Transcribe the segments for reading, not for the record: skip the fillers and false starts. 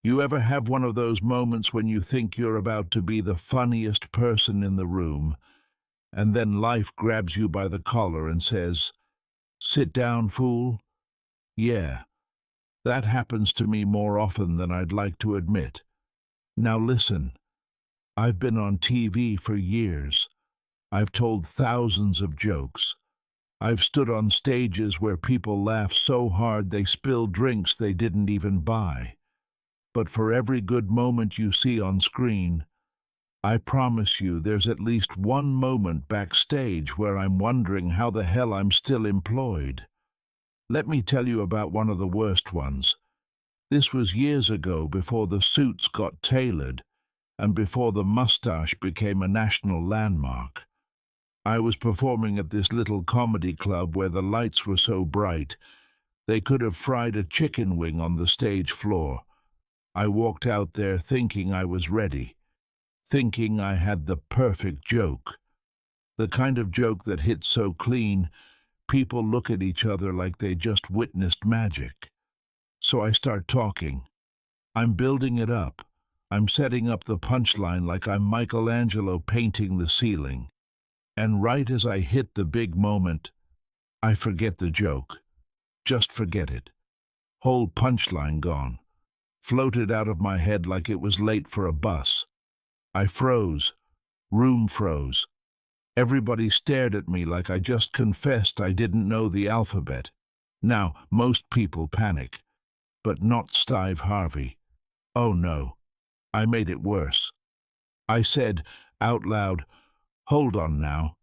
You ever have one of those moments when you think you're about to be the funniest person in the room, and then life grabs you by the collar and says, "Sit down, fool"? Yeah, that happens to me more often than I'd like to admit. Now listen, I've been on TV for years. I've told thousands of jokes. I've stood on stages where people laugh so hard they spill drinks they didn't even buy. But for every good moment you see on screen, I promise you there's at least one moment backstage where I'm wondering how the hell I'm still employed. Let me tell you about one of the worst ones. This was years ago, before the suits got tailored and before the mustache became a national landmark. I was performing at this little comedy club where the lights were so bright they could have fried a chicken wing on the stage floor. I walked out there thinking I was ready, thinking I had the perfect joke, the kind of joke that hits so clean people look at each other like they just witnessed magic. So I start talking. I'm building it up. I'm setting up the punchline like I'm Michelangelo painting the ceiling. And right as I hit the big moment, I forget the joke. Just forget it. Whole punchline gone. Floated out of my head like it was late for a bus. I froze. Room froze. Everybody stared at me like I just confessed I didn't know the alphabet. Now, most people panic, but not Stive Harvey. Oh no, I made it worse. I said, out loud, "Hold on now.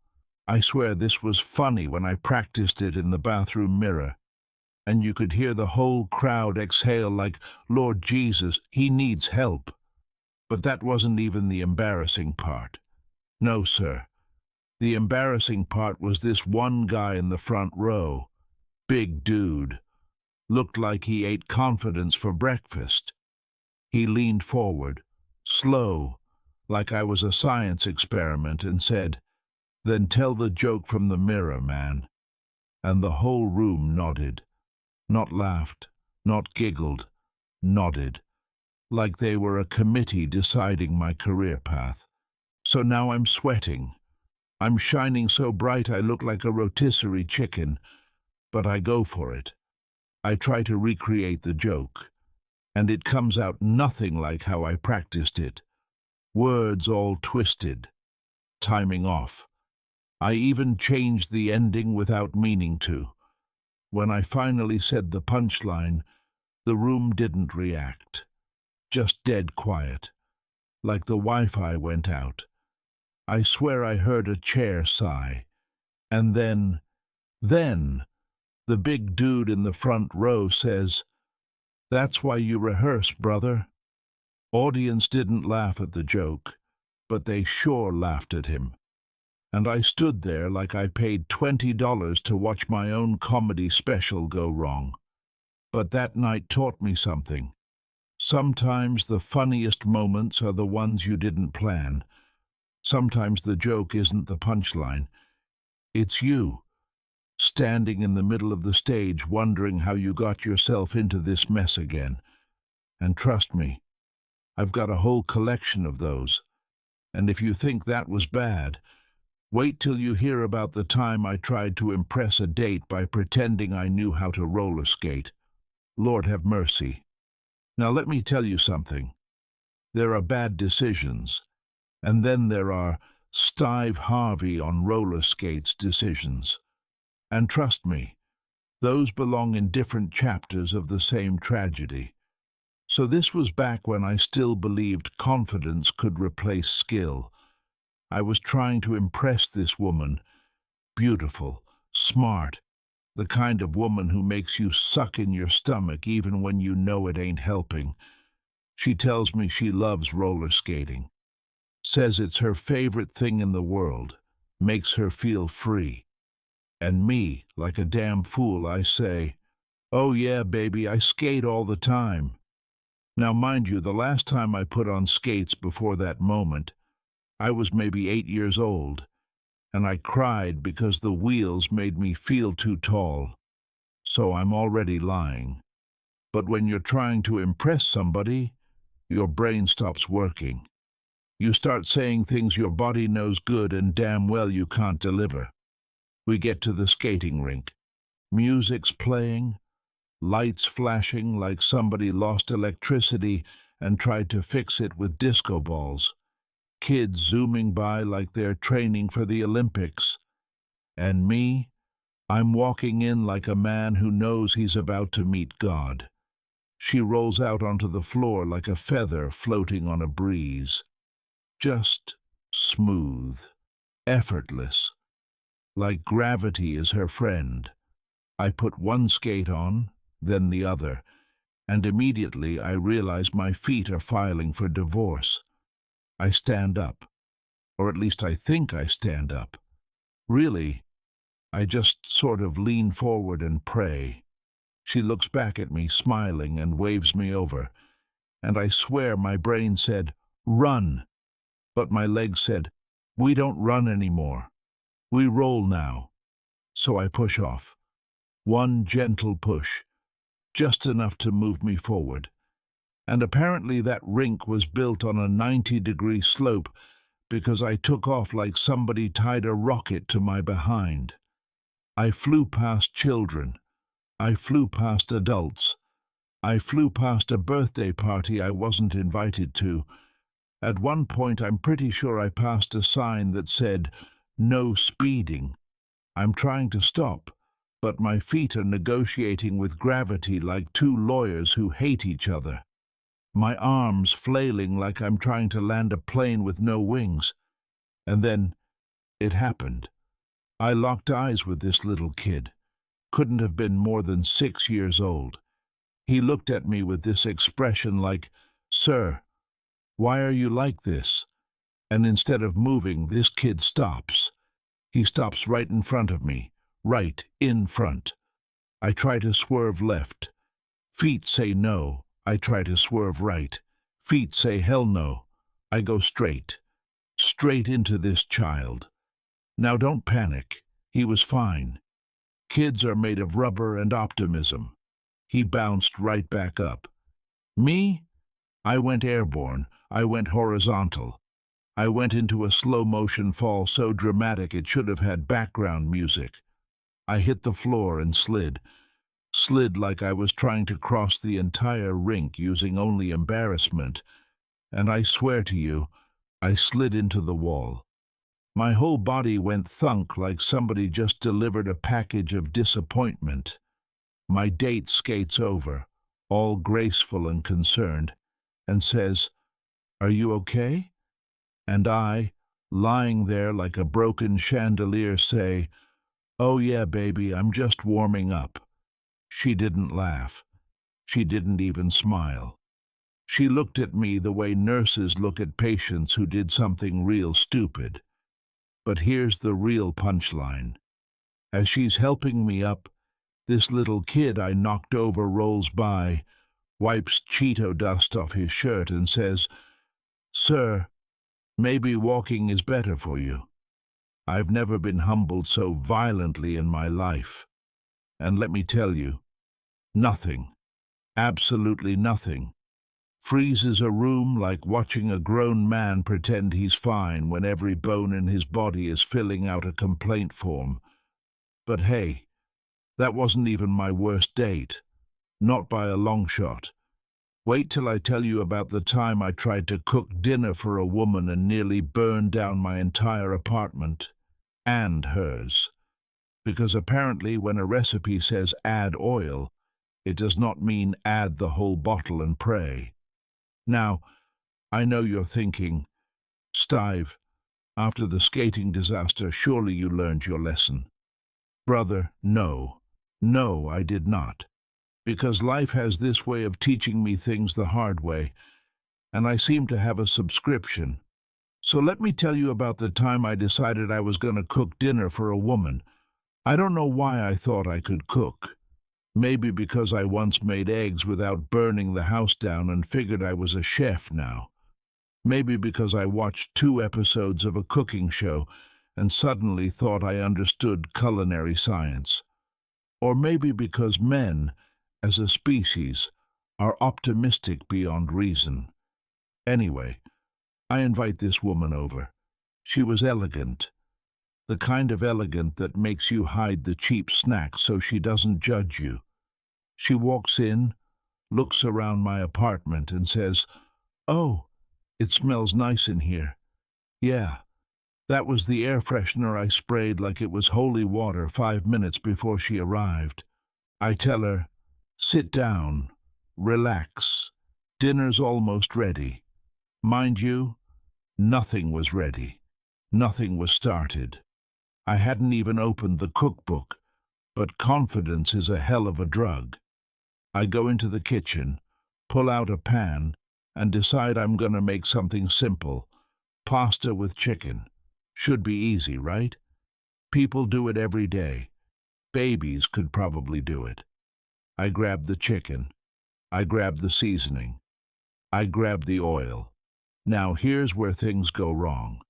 I swear this was funny when I practiced it in the bathroom mirror." And you could hear the whole crowd exhale like, "Lord Jesus, he needs help." But that wasn't even the embarrassing part. No, sir. The embarrassing part was this one guy in the front row. Big dude. Looked like he ate confidence for breakfast. He leaned forward, slow, like I was a science experiment, and said, "Then tell the joke from the mirror, man." And the whole room nodded. Not laughed, not giggled, nodded, like they were a committee deciding my career path. So now I'm sweating. I'm shining so bright I look like a rotisserie chicken, but I go for it. I try to recreate the joke, and it comes out nothing like how I practiced it. Words all twisted, timing off. I even changed the ending without meaning to. When I finally said the punchline, the room didn't react. Just dead quiet, like the Wi-Fi went out. I swear I heard a chair sigh. And then, the big dude in the front row says, "That's why you rehearse, brother." Audience didn't laugh at the joke, but they sure laughed at him. And I stood there like I paid $20 to watch my own comedy special go wrong. But that night taught me something. Sometimes the funniest moments are the ones you didn't plan. Sometimes the joke isn't the punchline. It's you, standing in the middle of the stage wondering how you got yourself into this mess again. And trust me, I've got a whole collection of those. And if you think that was bad, wait till you hear about the time I tried to impress a date by pretending I knew how to roller skate. Lord have mercy. Now let me tell you something. There are bad decisions, and then there are Stive Harvey on roller skates decisions. And trust me, those belong in different chapters of the same tragedy. So this was back when I still believed confidence could replace skill. I was trying to impress this woman, beautiful, smart, the kind of woman who makes you suck in your stomach even when you know it ain't helping. She tells me she loves roller skating, says it's her favorite thing in the world, makes her feel free. And me, like a damn fool, I say, "Oh yeah, baby, I skate all the time." Now mind you, the last time I put on skates before that moment, I was maybe 8 years old, and I cried because the wheels made me feel too tall. So I'm already lying. But when you're trying to impress somebody, your brain stops working. You start saying things your body knows good and damn well you can't deliver. We get to the skating rink. Music's playing, lights flashing like somebody lost electricity and tried to fix it with disco balls. Kids zooming by like they're training for the Olympics. And me, I'm walking in like a man who knows he's about to meet God. She rolls out onto the floor like a feather floating on a breeze. Just smooth, effortless, like gravity is her friend. I put one skate on, then the other, and immediately I realize my feet are filing for divorce. I stand up, or at least I think I stand up. Really, I just sort of lean forward and pray. She looks back at me, smiling, and waves me over, and I swear my brain said, "Run!" But my legs said, "We don't run anymore. We roll now." So I push off. One gentle push, just enough to move me forward. And apparently that rink was built on a 90-degree slope because I took off like somebody tied a rocket to my behind. I flew past children. I flew past adults. I flew past a birthday party I wasn't invited to. At one point, I'm pretty sure I passed a sign that said, "No speeding." I'm trying to stop, but my feet are negotiating with gravity like two lawyers who hate each other. My arms flailing like I'm trying to land a plane with no wings. And then it happened. I locked eyes with this little kid. Couldn't have been more than 6 years old. He looked at me with this expression like, "Sir, why are you like this?" And instead of moving, this kid stops. He stops right in front of me, right in front. I try to swerve left. Feet say no. I try to swerve right. Feet say hell no. I go straight into this child. Now don't panic. He was fine. Kids are made of rubber and optimism. He bounced right back up. Me? I went airborne. I went horizontal. I went into a slow-motion fall so dramatic it should have had background music. I hit the floor and slid like I was trying to cross the entire rink using only embarrassment. And I swear to you, I slid into the wall. My whole body went thunk like somebody just delivered a package of disappointment. My date skates over, all graceful and concerned, and says, "Are you okay?" And I, lying there like a broken chandelier, say, "Oh yeah, baby, I'm just warming up." She didn't laugh. She didn't even smile. She looked at me the way nurses look at patients who did something real stupid. But here's the real punchline. As she's helping me up, this little kid I knocked over rolls by, wipes Cheeto dust off his shirt and says, "Sir, maybe walking is better for you." I've never been humbled so violently in my life. And let me tell you, nothing, absolutely nothing, freezes a room like watching a grown man pretend he's fine when every bone in his body is filling out a complaint form. But hey, that wasn't even my worst date. Not by a long shot. Wait till I tell you about the time I tried to cook dinner for a woman and nearly burned down my entire apartment. And hers. Because apparently when a recipe says add oil, it does not mean add the whole bottle and pray. Now, I know you're thinking, "Stive, after the skating disaster, surely you learned your lesson." Brother, no. No, I did not. Because life has this way of teaching me things the hard way, and I seem to have a subscription. So let me tell you about the time I decided I was going to cook dinner for a woman. I don't know why I thought I could cook. Maybe because I once made eggs without burning the house down and figured I was a chef now. Maybe because I watched 2 episodes of a cooking show and suddenly thought I understood culinary science. Or maybe because men, as a species, are optimistic beyond reason. Anyway, I invite this woman over. She was elegant, the kind of elegant that makes you hide the cheap snacks so she doesn't judge you. She walks in, looks around my apartment and says, "Oh, it smells nice in here." Yeah, that was the air freshener I sprayed like it was holy water 5 minutes before she arrived. I tell her, "Sit down, relax. Dinner's almost ready." Mind you, nothing was ready. Nothing was started. I hadn't even opened the cookbook, but confidence is a hell of a drug. I go into the kitchen, pull out a pan, and decide I'm going to make something simple. Pasta with chicken. Should be easy, right? People do it every day. Babies could probably do it. I grab the chicken. I grab the seasoning. I grab the oil. Now here's where things go wrong.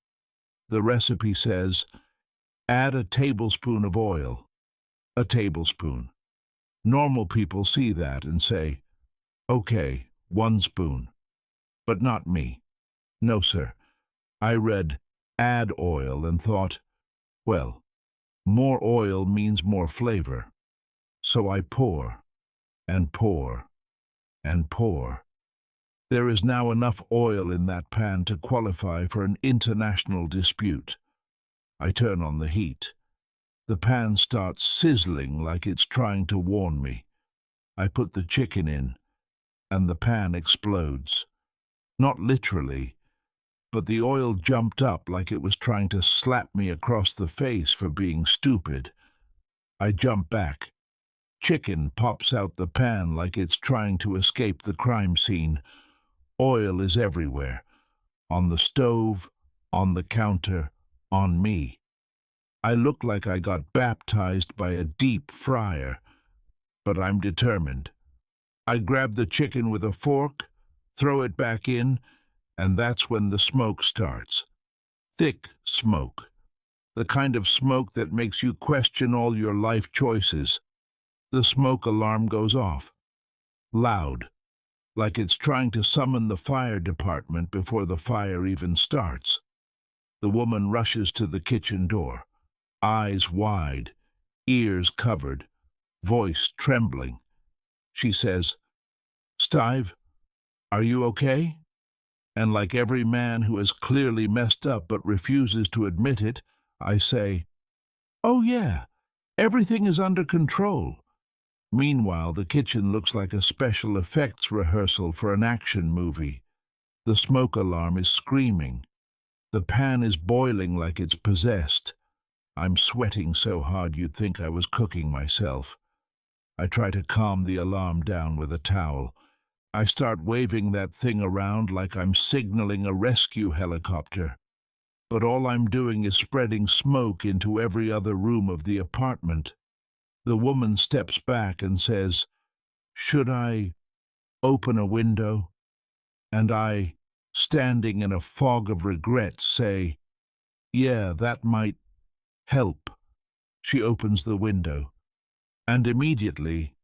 The recipe says, add a tablespoon of oil. A tablespoon. Normal people see that and say, okay, 1 spoon. But not me. No, sir. I read, add oil and thought, well, more oil means more flavor. So I pour, and pour, and pour. There is now enough oil in that pan to qualify for an international dispute. I turn on the heat. The pan starts sizzling like it's trying to warn me. I put the chicken in, and the pan explodes. Not literally, but the oil jumped up like it was trying to slap me across the face for being stupid. I jump back. Chicken pops out the pan like it's trying to escape the crime scene. Oil is everywhere. On the stove, on the counter, on me. I look like I got baptized by a deep fryer, but I'm determined. I grab the chicken with a fork, throw it back in, and that's when the smoke starts. Thick smoke. The kind of smoke that makes you question all your life choices. The smoke alarm goes off. Loud. Like it's trying to summon the fire department before the fire even starts. The woman rushes to the kitchen door. Eyes wide, ears covered, voice trembling. She says, "Stive, are you okay?" And like every man who has clearly messed up but refuses to admit it, I say, "Oh yeah, everything is under control." Meanwhile, the kitchen looks like a special effects rehearsal for an action movie. The smoke alarm is screaming. The pan is boiling like it's possessed. I'm sweating so hard you'd think I was cooking myself. I try to calm the alarm down with a towel. I start waving that thing around like I'm signaling a rescue helicopter. But all I'm doing is spreading smoke into every other room of the apartment. The woman steps back and says, "Should I open a window?" And I, standing in a fog of regret, say, "Yeah, that might help." She opens the window, and immediately,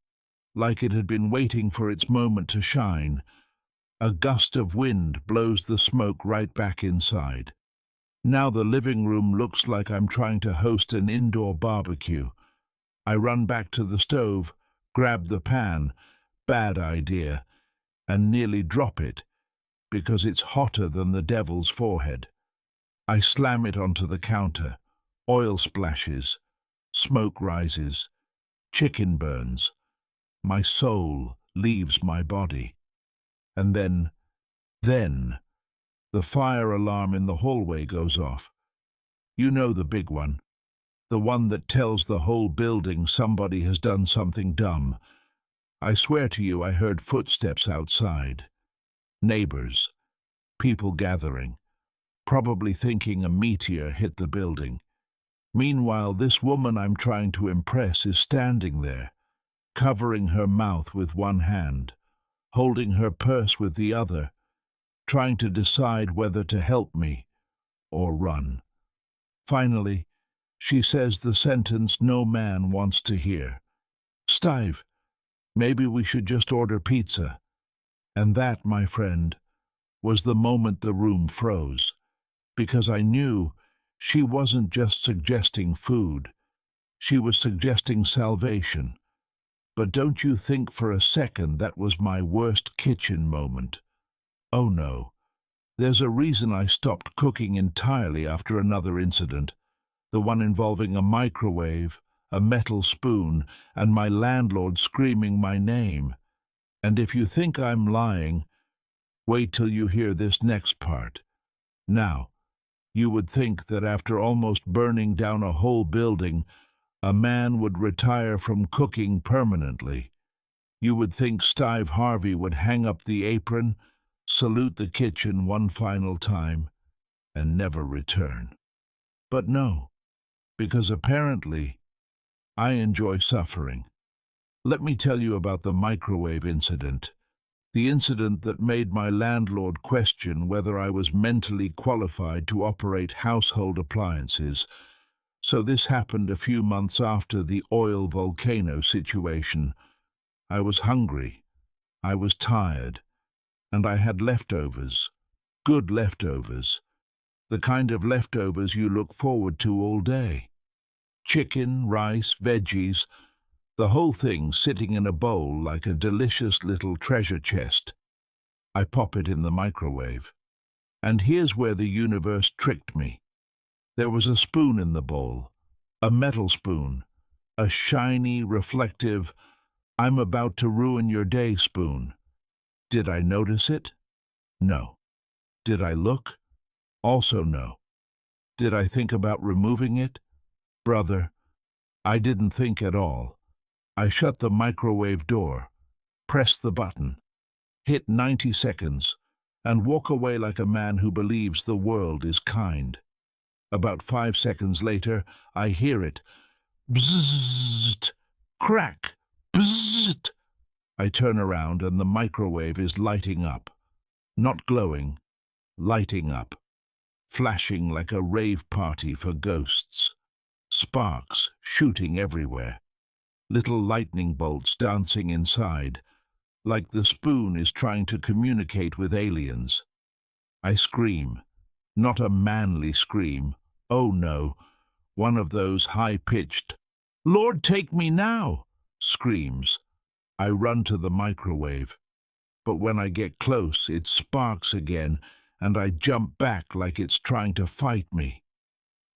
like it had been waiting for its moment to shine, a gust of wind blows the smoke right back inside. Now the living room looks like I'm trying to host an indoor barbecue. I run back to the stove, grab the pan, bad idea, and nearly drop it, because it's hotter than the devil's forehead. I slam it onto the counter. Oil splashes, smoke rises, chicken burns. My soul leaves my body. And then, the fire alarm in the hallway goes off. You know, the big one. The one that tells the whole building somebody has done something dumb. I swear to you I heard footsteps outside. Neighbors. People gathering. Probably thinking a meteor hit the building. Meanwhile, this woman I'm trying to impress is standing there, covering her mouth with one hand, holding her purse with the other, trying to decide whether to help me or run. Finally, she says the sentence no man wants to hear. "Stive, maybe we should just order pizza." And that, my friend, was the moment the room froze, because I knew she wasn't just suggesting food, she was suggesting salvation. But don't you think for a second that was my worst kitchen moment. Oh no, there's a reason I stopped cooking entirely after another incident, the one involving a microwave, a metal spoon, and my landlord screaming my name. And if you think I'm lying, wait till you hear this next part. Now, you would think that after almost burning down a whole building, a man would retire from cooking permanently. You would think Stive Harvey would hang up the apron, salute the kitchen one final time, and never return. But no, because apparently I enjoy suffering. Let me tell you about the microwave incident. The incident that made my landlord question whether I was mentally qualified to operate household appliances. So this happened a few months after the oil volcano situation. I was hungry, I was tired, and I had leftovers, good leftovers, the kind of leftovers you look forward to all day. Chicken, rice, veggies, the whole thing sitting in a bowl like a delicious little treasure chest. I pop it in the microwave. And here's where the universe tricked me. There was a spoon in the bowl, a metal spoon, a shiny, reflective, I'm about to ruin your day spoon. Did I notice it? No. Did I look? Also no. Did I think about removing it? Brother, I didn't think at all. I shut the microwave door, pressed the button, hit 90 seconds, and walk away like a man who believes the world is kind. About 5 seconds later, I hear it. Bzzzt! Crack! Bzzzt! I turn around and the microwave is lighting up. Not glowing, lighting up. Flashing like a rave party for ghosts. Sparks shooting everywhere. Little lightning bolts dancing inside, like the spoon is trying to communicate with aliens. I scream. Not a manly scream. Oh no, one of those high-pitched, "Lord, take me now!" screams. I run to the microwave, but when I get close, it sparks again, and I jump back like it's trying to fight me.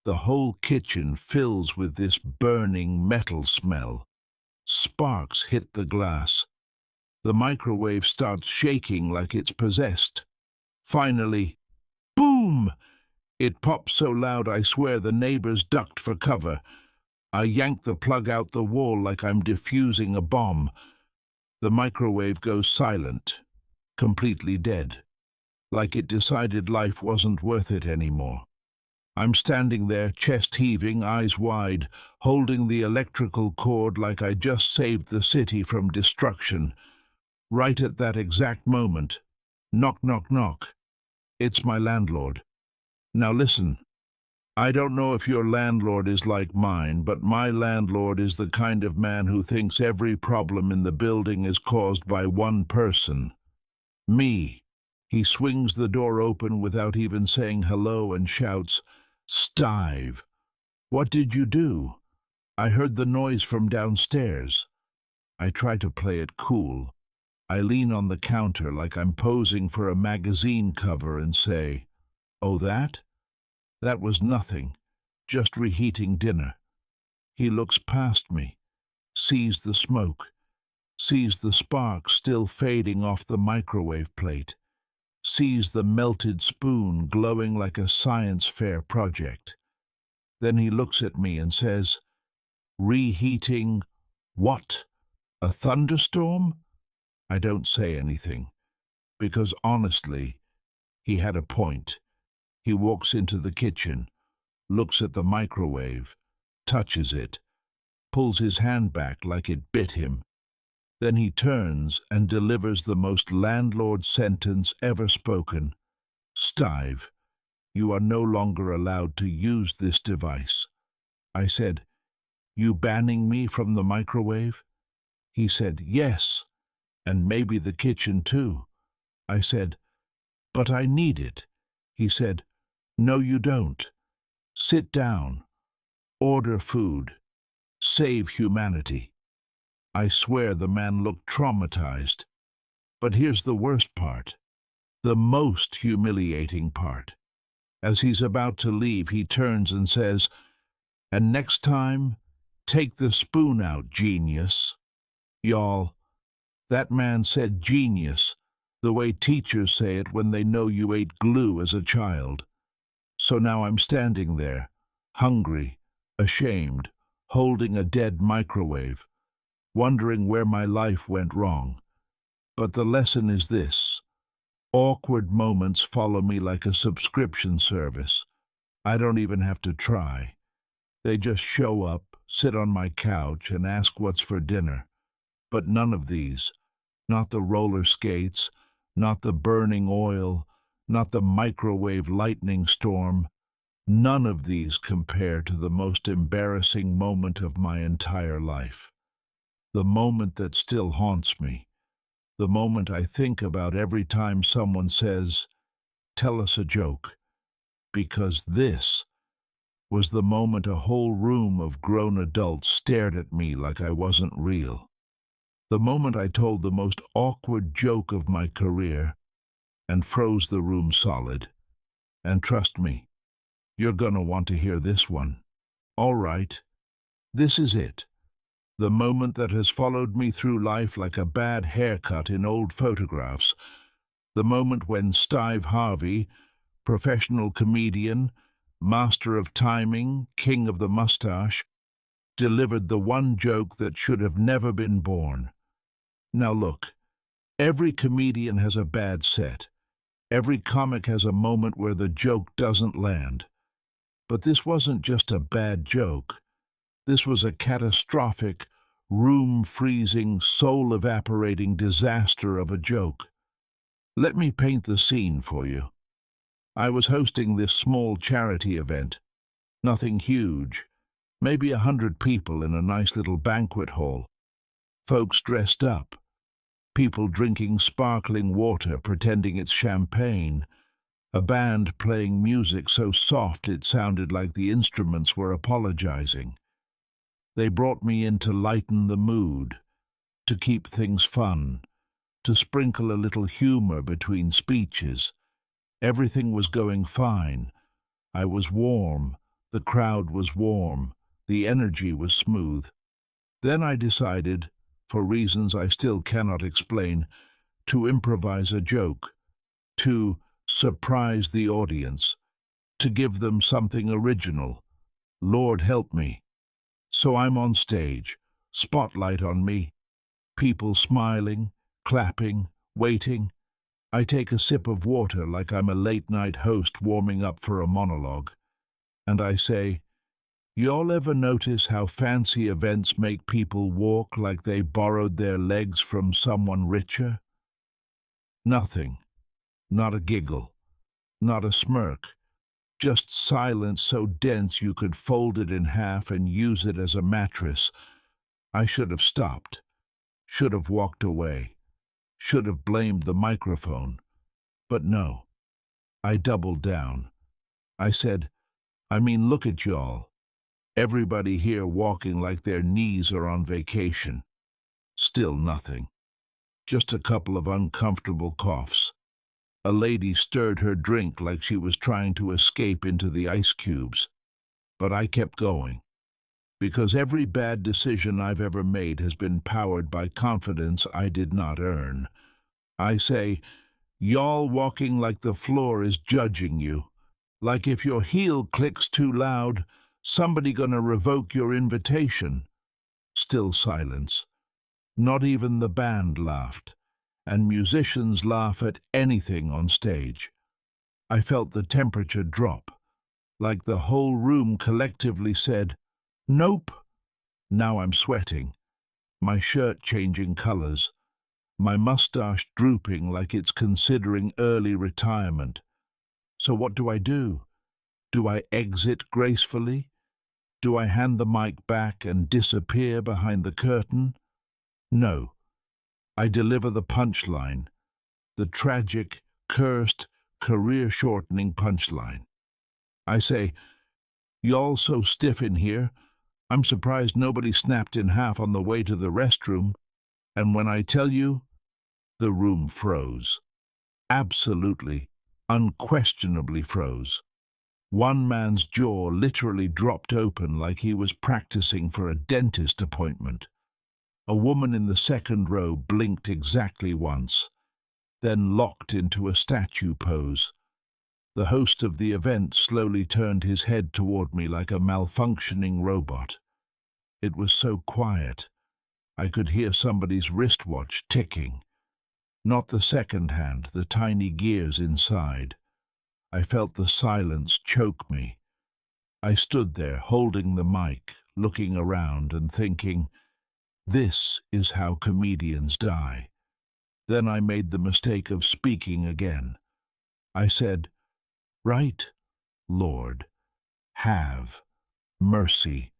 The whole kitchen fills with this burning metal smell. Sparks hit the glass. The microwave starts shaking like it's possessed. Finally, boom! It pops so loud I swear the neighbors ducked for cover. I yank the plug out the wall like I'm defusing a bomb. The microwave goes silent, completely dead, like it decided life wasn't worth it anymore. I'm standing there, chest heaving, eyes wide, holding the electrical cord like I just saved the city from destruction. Right at that exact moment, knock, knock, knock. It's my landlord. Now listen, I don't know if your landlord is like mine, but my landlord is the kind of man who thinks every problem in the building is caused by one person. Me. He swings the door open without even saying hello and shouts, "Stive, what did you do? I heard the noise from downstairs." I try to play it cool. I lean on the counter like I'm posing for a magazine cover and say, "Oh, that? That was nothing, just reheating dinner." He looks past me, sees the smoke, sees the sparks still fading off the microwave plate, sees the melted spoon glowing like a science fair project. Then he looks at me and says, "Reheating what? A thunderstorm?" I don't say anything, because honestly, he had a point. He walks into the kitchen, looks at the microwave, touches it, pulls his hand back like it bit him. Then he turns and delivers the most landlord sentence ever spoken. "Stive, you are no longer allowed to use this device." I said, "You banning me from the microwave?" He said, "Yes, and maybe the kitchen too." I said, But I need it. He said, "No, you don't. Sit down. Order food. Save humanity." I swear the man looked traumatized. But here's the worst part, the most humiliating part. As he's about to leave, he turns and says, "And next time, take the spoon out, genius." Y'all, that man said genius, the way teachers say it when they know you ate glue as a child. So now I'm standing there, hungry, ashamed, holding a dead microwave, wondering where my life went wrong. But the lesson is this: awkward moments follow me like a subscription service. I don't even have to try. They just show up, sit on my couch, and ask what's for dinner. But none of these, not the roller skates, not the burning oil, not the microwave lightning storm, none of these compare to the most embarrassing moment of my entire life. The moment that still haunts me. The moment I think about every time someone says, "Tell us a joke." Because this was the moment a whole room of grown adults stared at me like I wasn't real. The moment I told the most awkward joke of my career and froze the room solid. And trust me, you're gonna want to hear this one. All right, this is it. The moment that has followed me through life like a bad haircut in old photographs. The moment when Stive Harvey, professional comedian, master of timing, king of the mustache, delivered the one joke that should have never been born. Now look, every comedian has a bad set. Every comic has a moment where the joke doesn't land. But this wasn't just a bad joke. This was a catastrophic, room-freezing, soul-evaporating disaster of a joke. Let me paint the scene for you. I was hosting this small charity event. Nothing huge. Maybe 100 people in a nice little banquet hall. Folks dressed up. People drinking sparkling water, pretending it's champagne. A band playing music so soft it sounded like the instruments were apologizing. They brought me in to lighten the mood, to keep things fun, to sprinkle a little humor between speeches. Everything was going fine. I was warm, the crowd was warm, the energy was smooth. Then I decided, for reasons I still cannot explain, to improvise a joke, to surprise the audience, to give them something original. Lord help me. So I'm on stage, spotlight on me, people smiling, clapping, waiting. I take a sip of water like I'm a late-night host warming up for a monologue, and I say, "Y'all ever notice how fancy events make people walk like they borrowed their legs from someone richer?" Nothing. Not a giggle. Not a smirk. Just silence so dense you could fold it in half and use it as a mattress. I should have stopped. Should have walked away. Should have blamed the microphone. But no. I doubled down. I said, look at y'all. Everybody here walking like their knees are on vacation. Still nothing. Just a couple of uncomfortable coughs. A lady stirred her drink like she was trying to escape into the ice cubes. But I kept going. Because every bad decision I've ever made has been powered by confidence I did not earn. I say, y'all walking like the floor is judging you. Like if your heel clicks too loud, somebody gonna revoke your invitation. Still silence. Not even the band laughed, and musicians laugh at anything on stage. I felt the temperature drop, like the whole room collectively said, "Nope." Now I'm sweating, my shirt changing colors, my mustache drooping like it's considering early retirement. So what do I do? Do I exit gracefully? Do I hand the mic back and disappear behind the curtain? No. I deliver the punchline, the tragic, cursed, career-shortening punchline. I say, "Y'all so stiff in here, I'm surprised nobody snapped in half on the way to the restroom." And when I tell you, the room froze. Absolutely, unquestionably froze. One man's jaw literally dropped open like he was practicing for a dentist appointment. A woman in the second row blinked exactly once, then locked into a statue pose. The host of the event slowly turned his head toward me like a malfunctioning robot. It was so quiet, I could hear somebody's wristwatch ticking. Not the second hand, the tiny gears inside. I felt the silence choke me. I stood there, holding the mic, looking around and thinking, this is how comedians die. Then I made the mistake of speaking again. I said, "Right, Lord, have mercy."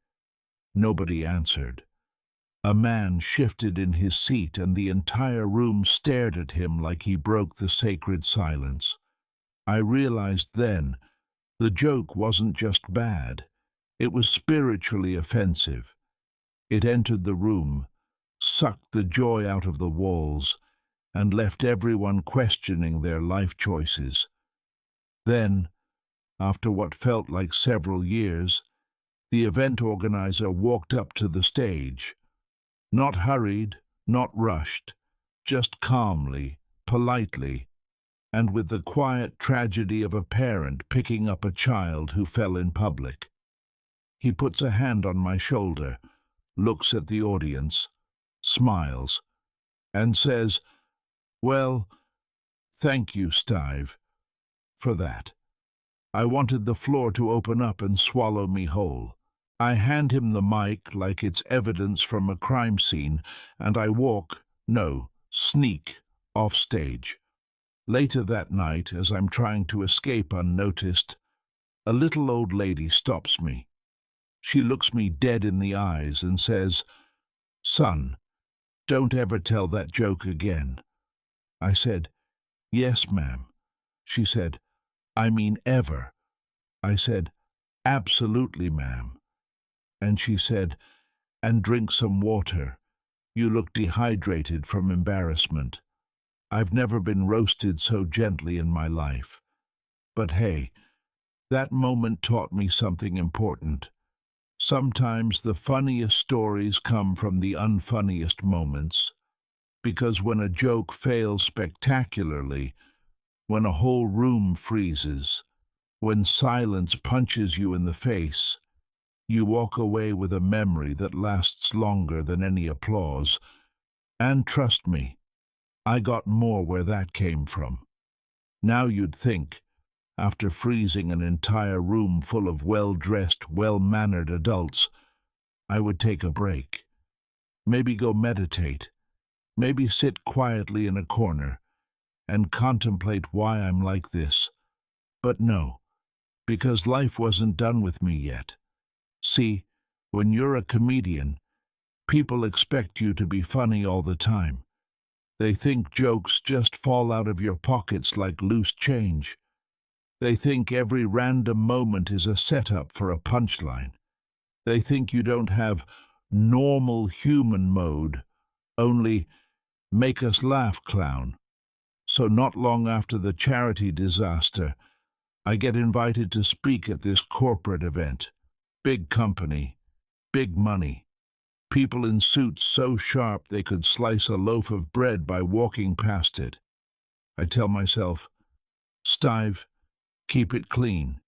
Nobody answered. A man shifted in his seat and the entire room stared at him like he broke the sacred silence. I realized then the joke wasn't just bad, it was spiritually offensive. It entered the room, sucked the joy out of the walls, and left everyone questioning their life choices. Then, after what felt like several years, the event organizer walked up to the stage. Not hurried, not rushed, just calmly, politely, and with the quiet tragedy of a parent picking up a child who fell in public. He puts a hand on my shoulder, looks at the audience, smiles, and says, "Well, thank you, Stive, for that." I wanted the floor to open up and swallow me whole. I hand him the mic like it's evidence from a crime scene, and I sneak, off stage. Later that night, as I'm trying to escape unnoticed, a little old lady stops me. She looks me dead in the eyes and says, "Son, don't ever tell that joke again." I said, "Yes, ma'am." She said, "I mean ever." I said, "Absolutely, ma'am." And she said, "And drink some water. You look dehydrated from embarrassment." I've never been roasted so gently in my life. But hey, that moment taught me something important. Sometimes the funniest stories come from the unfunniest moments, because when a joke fails spectacularly, when a whole room freezes, when silence punches you in the face, you walk away with a memory that lasts longer than any applause. And trust me, I got more where that came from. Now you'd think, after freezing an entire room full of well-dressed, well-mannered adults, I would take a break. Maybe go meditate. Maybe sit quietly in a corner and contemplate why I'm like this. But no, because life wasn't done with me yet. See, when you're a comedian, people expect you to be funny all the time. They think jokes just fall out of your pockets like loose change. They think every random moment is a setup for a punchline. They think you don't have normal human mode, only make us laugh clown. So not long after the charity disaster, I get invited to speak at this corporate event. Big company, big money. People in suits so sharp they could slice a loaf of bread by walking past it. I tell myself, "Stive, keep it clean,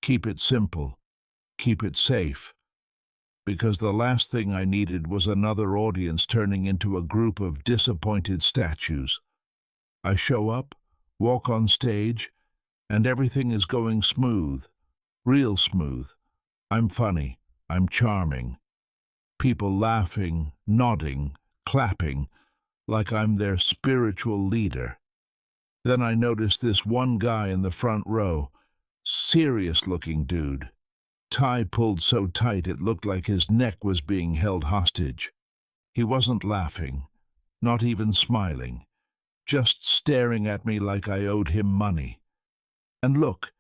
keep it simple, keep it safe." Because the last thing I needed was another audience turning into a group of disappointed statues. I show up, walk on stage, and everything is going smooth, real smooth. I'm funny, I'm charming. People laughing, nodding, clapping, like I'm their spiritual leader. Then I notice this one guy in the front row, serious-looking dude. Tie pulled so tight it looked like his neck was being held hostage. He wasn't laughing, not even smiling, just staring at me like I owed him money. And look,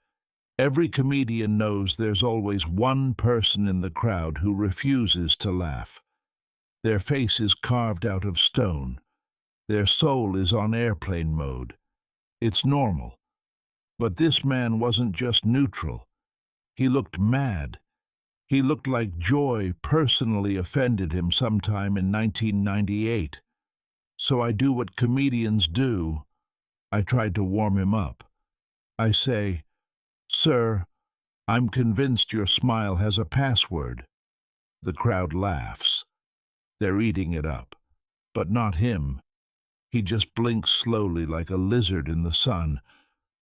every comedian knows there's always one person in the crowd who refuses to laugh. Their face is carved out of stone. Their soul is on airplane mode. It's normal. But this man wasn't just neutral. He looked mad. He looked like joy personally offended him sometime in 1998. So I do what comedians do. I tried to warm him up. I say, "Sir, I'm convinced your smile has a password." The crowd laughs. They're eating it up. But not him. He just blinks slowly like a lizard in the sun.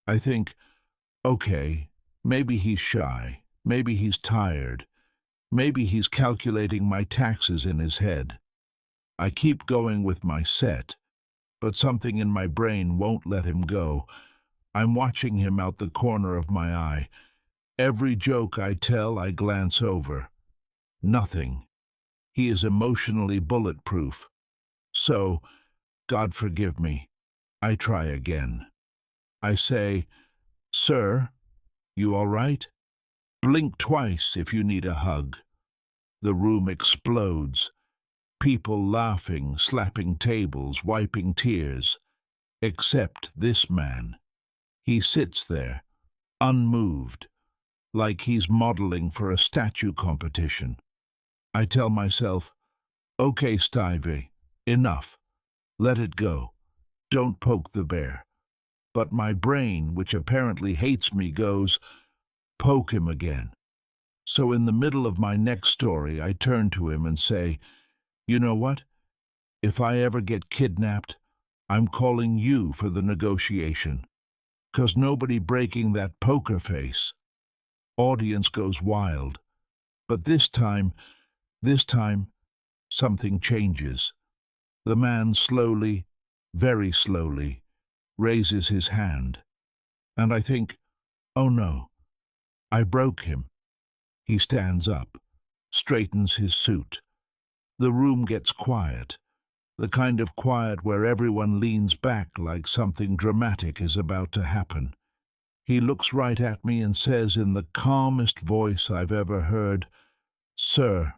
I think, okay, maybe he's shy. Maybe he's tired. Maybe he's calculating my taxes in his head. I keep going with my set, but something in my brain won't let him go. I'm watching him out the corner of my eye. Every joke I tell, I glance over. Nothing. He is emotionally bulletproof. So, God forgive me, I try again. I say, "Sir, you all right? Blink twice if you need a hug." The room explodes. People laughing, slapping tables, wiping tears. Except this man. He sits there, unmoved, like he's modeling for a statue competition. I tell myself, "Okay, Stive, enough. Let it go. Don't poke the bear." But my brain, which apparently hates me, goes, "Poke him again." So in the middle of my next story, I turn to him and say, "You know what? If I ever get kidnapped, I'm calling you for the negotiation. 'Cause nobody breaking that poker face." Audience goes wild. But this time, something changes. The man slowly, very slowly, raises his hand. And I think, oh no, I broke him. He stands up, straightens his suit. The room gets quiet, the kind of quiet where everyone leans back like something dramatic is about to happen. He looks right at me and says in the calmest voice I've ever heard, "Sir,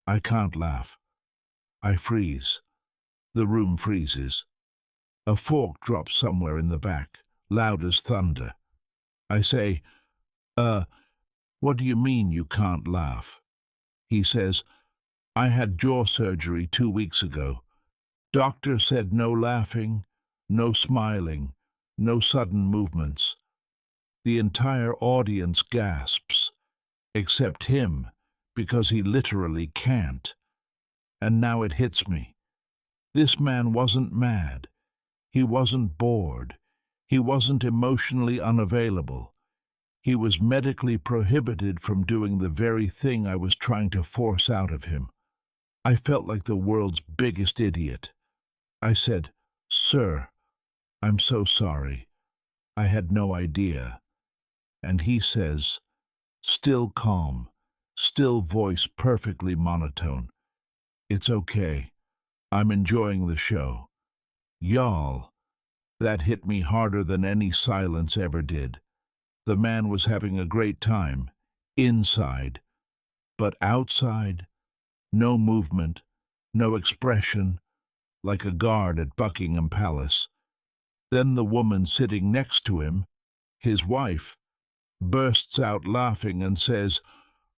I can't laugh." I freeze. The room freezes. A fork drops somewhere in the back, loud as thunder. I say, "What do you mean you can't laugh?" He says, "I had jaw surgery 2 weeks ago. Doctor said no laughing, no smiling, no sudden movements." The entire audience gasps, except him, because he literally can't. And now it hits me. This man wasn't mad. He wasn't bored. He wasn't emotionally unavailable. He was medically prohibited from doing the very thing I was trying to force out of him. I felt like the world's biggest idiot. I said, "Sir, I'm so sorry. I had no idea." And he says, still calm, still voice perfectly monotone, "It's okay. I'm enjoying the show." Y'all, that hit me harder than any silence ever did. The man was having a great time, inside, but outside, no movement, no expression, like a guard at Buckingham Palace. Then the woman sitting next to him, his wife, bursts out laughing and says,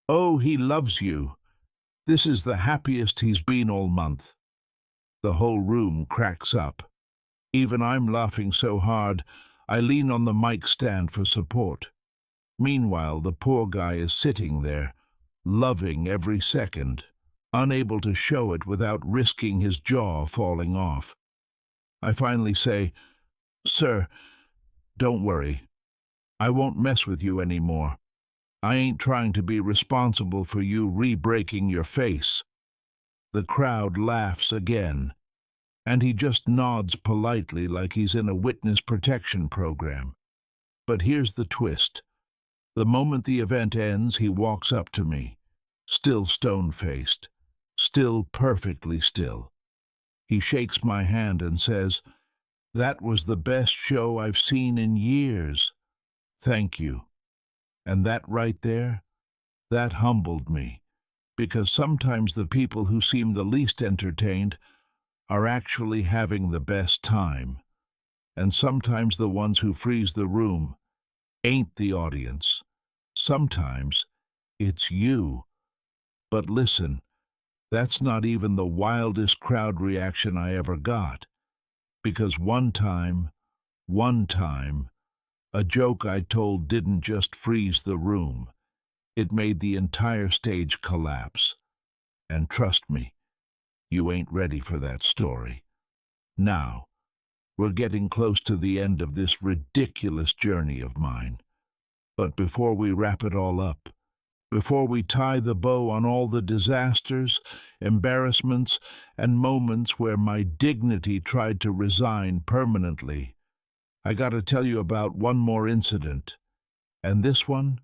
"Oh, he loves you. This is the happiest he's been all month." The whole room cracks up. Even I'm laughing so hard, I lean on the mic stand for support. Meanwhile, the poor guy is sitting there, loving every second, unable to show it without risking his jaw falling off. I finally say, "Sir, don't worry. I won't mess with you anymore. I ain't trying to be responsible for you re-breaking your face." The crowd laughs again, and he just nods politely like he's in a witness protection program. But here's the twist. The moment the event ends, he walks up to me, still stone-faced, still perfectly still. He shakes my hand and says, "That was the best show I've seen in years. Thank you. And that right there, that humbled me, because sometimes the people who seem the least entertained are actually having the best time, and sometimes the ones who freeze the room ain't the audience. Sometimes it's you. But listen, that's not even the wildest crowd reaction I ever got, because one time, a joke I told didn't just freeze the room, it made the entire stage collapse. And trust me, you ain't ready for that story. Now, we're getting close to the end of this ridiculous journey of mine. But before we wrap it all up, before we tie the bow on all the disasters, embarrassments, and moments where my dignity tried to resign permanently, I gotta tell you about one more incident. And this one?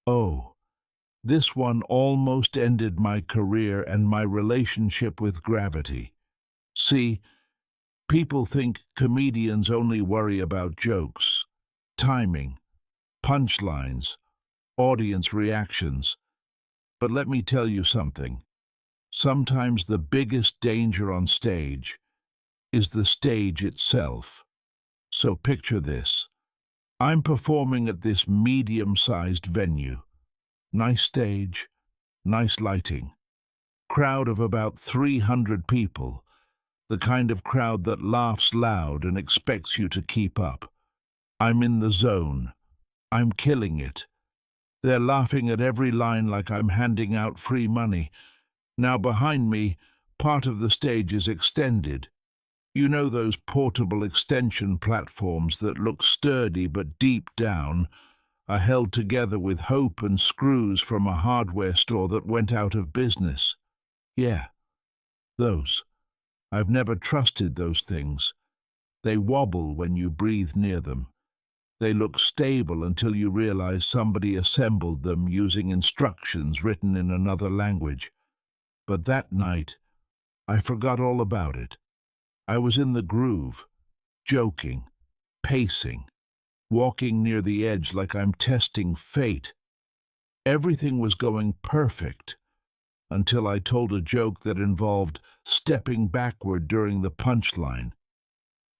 Oh, this one almost ended my career and my relationship with gravity. See, people think comedians only worry about jokes, timing, punchlines, audience reactions. But let me tell you something. Sometimes the biggest danger on stage is the stage itself. So picture this. I'm performing at this medium-sized venue. Nice stage, nice lighting. Crowd of about 300 people. The kind of crowd that laughs loud and expects you to keep up. I'm in the zone. I'm killing it. They're laughing at every line like I'm handing out free money. Now behind me, part of the stage is extended. You know those portable extension platforms that look sturdy but deep down are held together with hope and screws from a hardware store that went out of business. Yeah, those. I've never trusted those things. They wobble when you breathe near them. They look stable until you realize somebody assembled them using instructions written in another language. But that night, I forgot all about it. I was in the groove, joking, pacing, walking near the edge like I'm testing fate. Everything was going perfect until I told a joke that involved stepping backward during the punchline.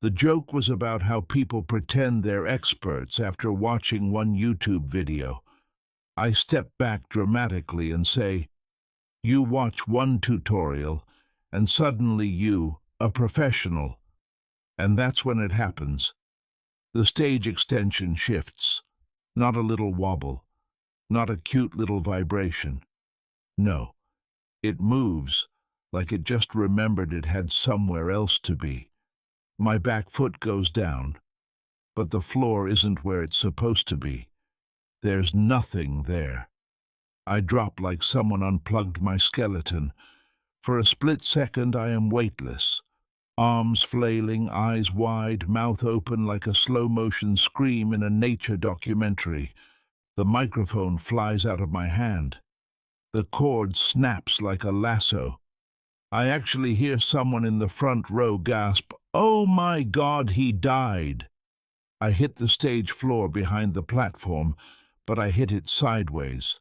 The joke was about how people pretend they're experts after watching one YouTube video. I step back dramatically and say, you watch one tutorial, and suddenly you, a professional. And that's when it happens. The stage extension shifts. Not a little wobble. Not a cute little vibration. No, it moves like it just remembered it had somewhere else to be. My back foot goes down, but the floor isn't where it's supposed to be. There's nothing there. I drop like someone unplugged my skeleton. For a split second I am weightless. Arms flailing, eyes wide, mouth open like a slow-motion scream in a nature documentary. The microphone flies out of my hand. The cord snaps like a lasso. I actually hear someone in the front row gasp, "Oh my God, he died!" I hit the stage floor behind the platform, but I hit it sideways.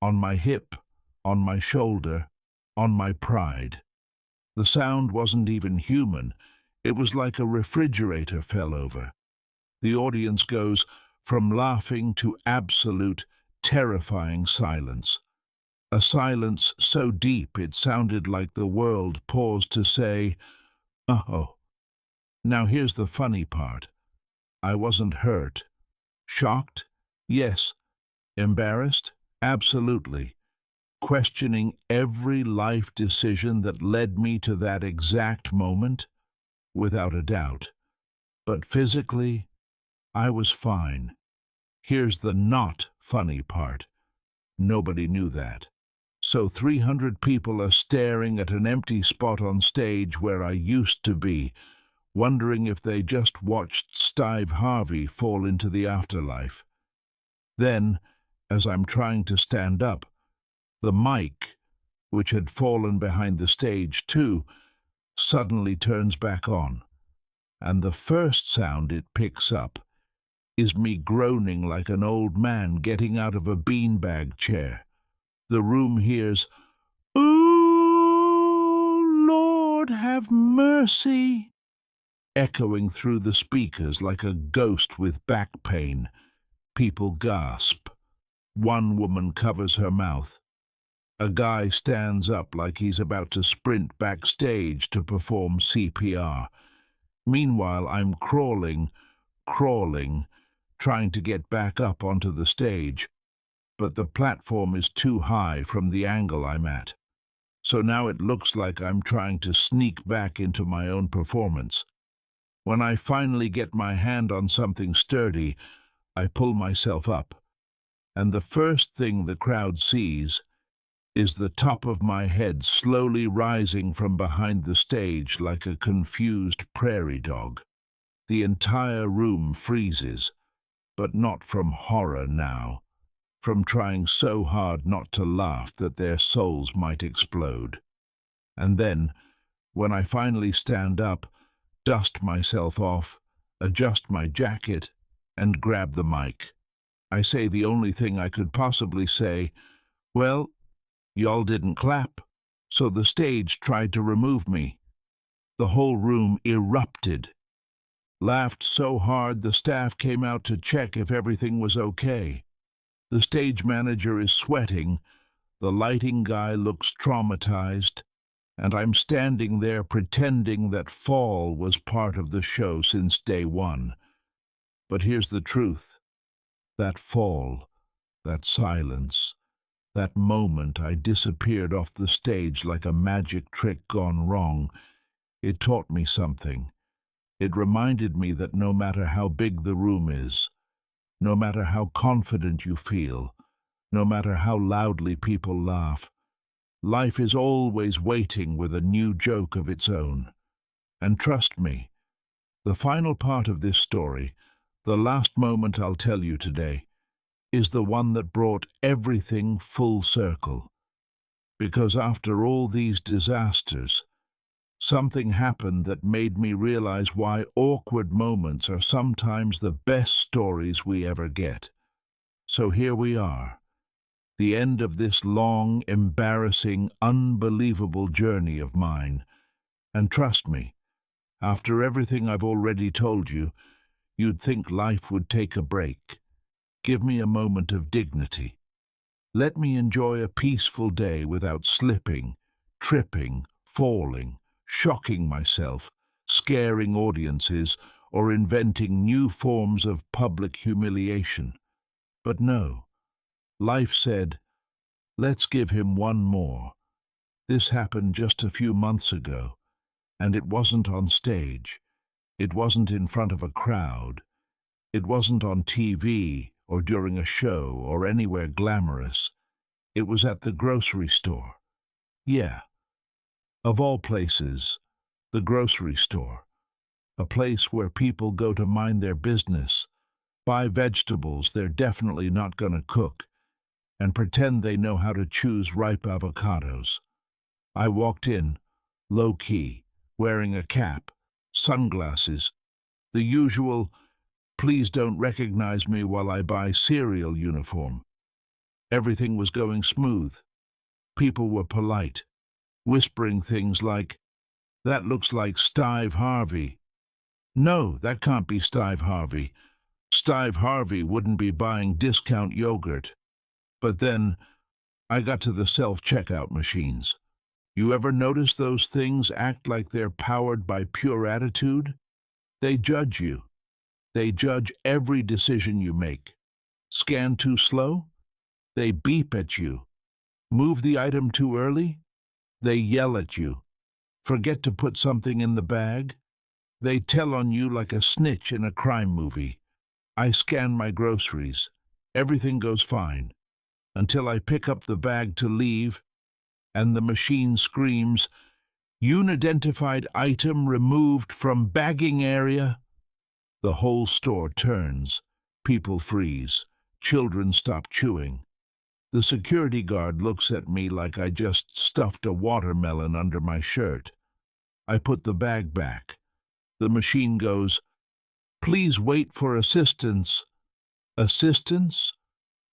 On my hip, on my shoulder, on my pride. The sound wasn't even human. It was like a refrigerator fell over. The audience goes from laughing to absolute, terrifying silence. A silence so deep it sounded like the world paused to say, "Uh-oh." Now here's the funny part. I wasn't hurt. Shocked? Yes. Embarrassed? Absolutely. Questioning every life decision that led me to that exact moment? Without a doubt. But physically, I was fine. Here's the not funny part. Nobody knew that. So 300 people are staring at an empty spot on stage where I used to be, wondering if they just watched Stive Harvey fall into the afterlife. Then, as I'm trying to stand up, the mic, which had fallen behind the stage too, suddenly turns back on, and the first sound it picks up is me groaning like an old man getting out of a beanbag chair. The room hears, "Ooh, Lord, have mercy," echoing through the speakers like a ghost with back pain. People gasp. One woman covers her mouth. A guy stands up like he's about to sprint backstage to perform CPR. Meanwhile, I'm crawling, trying to get back up onto the stage, but the platform is too high from the angle I'm at. So now it looks like I'm trying to sneak back into my own performance. When I finally get my hand on something sturdy, I pull myself up, and the first thing the crowd sees is the top of my head slowly rising from behind the stage like a confused prairie dog. The entire room freezes, but not from horror now, from trying so hard not to laugh that their souls might explode. And then, when I finally stand up, dust myself off, adjust my jacket, and grab the mic, I say the only thing I could possibly say, "Well, y'all didn't clap, so the stage tried to remove me." The whole room erupted. Laughed so hard the staff came out to check if everything was okay. The stage manager is sweating, the lighting guy looks traumatized, and I'm standing there pretending that fall was part of the show since day one. But here's the truth. That fall, that silence, that moment I disappeared off the stage like a magic trick gone wrong, it taught me something. It reminded me that no matter how big the room is, no matter how confident you feel, no matter how loudly people laugh, life is always waiting with a new joke of its own. And trust me, the final part of this story, the last moment I'll tell you today, is the one that brought everything full circle. Because after all these disasters, something happened that made me realize why awkward moments are sometimes the best stories we ever get. So here we are, the end of this long, embarrassing, unbelievable journey of mine. And trust me, after everything I've already told you, you'd think life would take a break. Give me a moment of dignity. Let me enjoy a peaceful day without slipping, tripping, falling, shocking myself, scaring audiences, or inventing new forms of public humiliation. But no, life said, let's give him one more. This happened just a few months ago, and it wasn't on stage. It wasn't in front of a crowd. It wasn't on TV or during a show or anywhere glamorous. It was at the grocery store. Yeah, of all places, the grocery store. A place where people go to mind their business, buy vegetables they're definitely not going to cook, and pretend they know how to choose ripe avocados. I walked in, low-key, wearing a cap, sunglasses, the usual, please don't recognize me while I buy cereal uniform. Everything was going smooth. People were polite, whispering things like, "That looks like Stive Harvey." "No, that can't be Stive Harvey. Stive Harvey wouldn't be buying discount yogurt." But then I got to the self-checkout machines. You ever notice those things act like they're powered by pure attitude? They judge you. They judge every decision you make. Scan too slow? They beep at you. Move the item too early? They yell at you. Forget to put something in the bag? They tell on you like a snitch in a crime movie. I scan my groceries. Everything goes fine. Until I pick up the bag to leave, and the machine screams, "Unidentified item removed from bagging area." The whole store turns. People freeze. Children stop chewing. The security guard looks at me like I just stuffed a watermelon under my shirt. I put the bag back. The machine goes, Please wait for assistance. Assistance?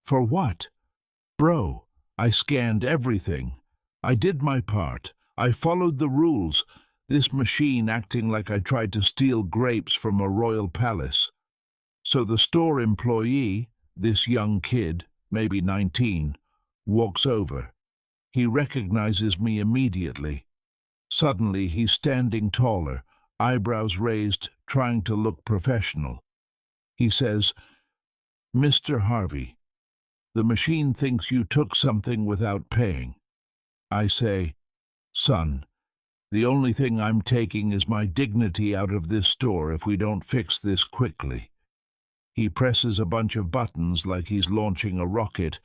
For what? Bro, I scanned everything. I did my part. I followed the rules. This machine acting like I tried to steal grapes from a royal palace. So the store employee, this young kid, maybe 19, walks over. He recognizes me immediately. Suddenly, he's standing taller, eyebrows raised, trying to look professional. He says, "Mr. Harvey, the machine thinks you took something without paying." I say, "Son, the only thing I'm taking is my dignity out of this store if we don't fix this quickly." He presses a bunch of buttons like he's launching a rocket,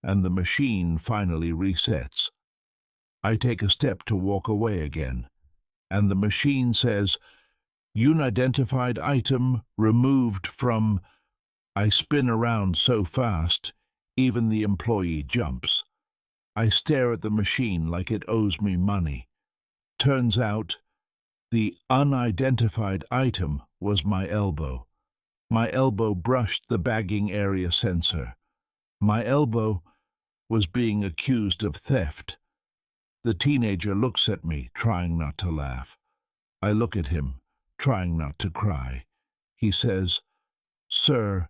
and the machine finally resets. I take a step to walk away again, and the machine says, "Unidentified item removed from..." I spin around so fast, even the employee jumps. I stare at the machine like it owes me money. Turns out, the unidentified item was my elbow. My elbow brushed the bagging area sensor. My elbow was being accused of theft. The teenager looks at me, trying not to laugh. I look at him, trying not to cry. He says, "Sir,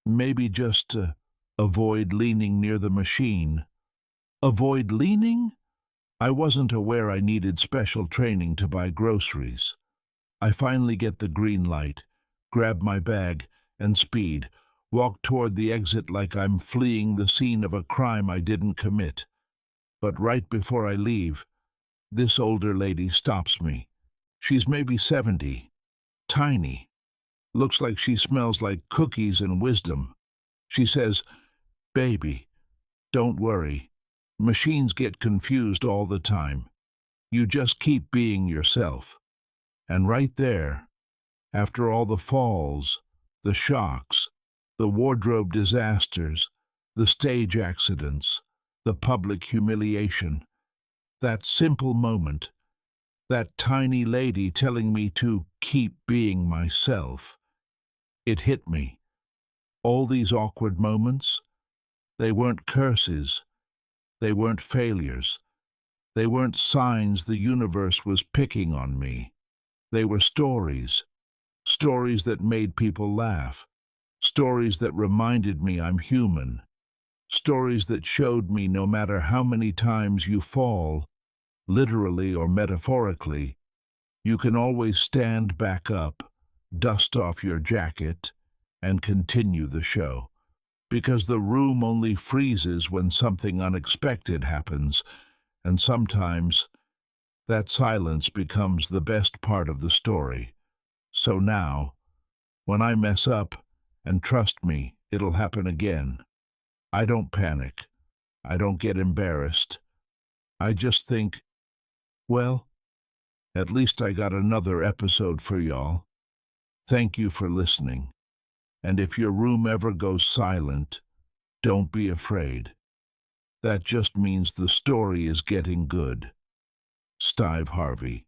maybe just avoid leaning near the machine." Avoid leaning? I wasn't aware I needed special training to buy groceries. I finally get the green light, grab my bag, and speed, walk toward the exit like I'm fleeing the scene of a crime I didn't commit. But right before I leave, this older lady stops me. She's maybe 70, tiny, looks like she smells like cookies and wisdom. She says, "Baby, don't worry. Machines get confused all the time. You just keep being yourself." And right there, after all the falls, the shocks, the wardrobe disasters, the stage accidents, the public humiliation, that simple moment, that tiny lady telling me to keep being myself, it hit me. All these awkward moments, they weren't curses, they weren't failures, they weren't signs the universe was picking on me. They were stories, stories that made people laugh, stories that reminded me I'm human, stories that showed me no matter how many times you fall, literally or metaphorically, you can always stand back up, dust off your jacket, and continue the show. Because the room only freezes when something unexpected happens, and sometimes that silence becomes the best part of the story. So now, when I mess up, and trust me, it'll happen again, I don't panic. I don't get embarrassed. I just think, well, at least I got another episode for y'all. Thank you for listening. And if your room ever goes silent, don't be afraid. That just means the story is getting good. Stive Harvey.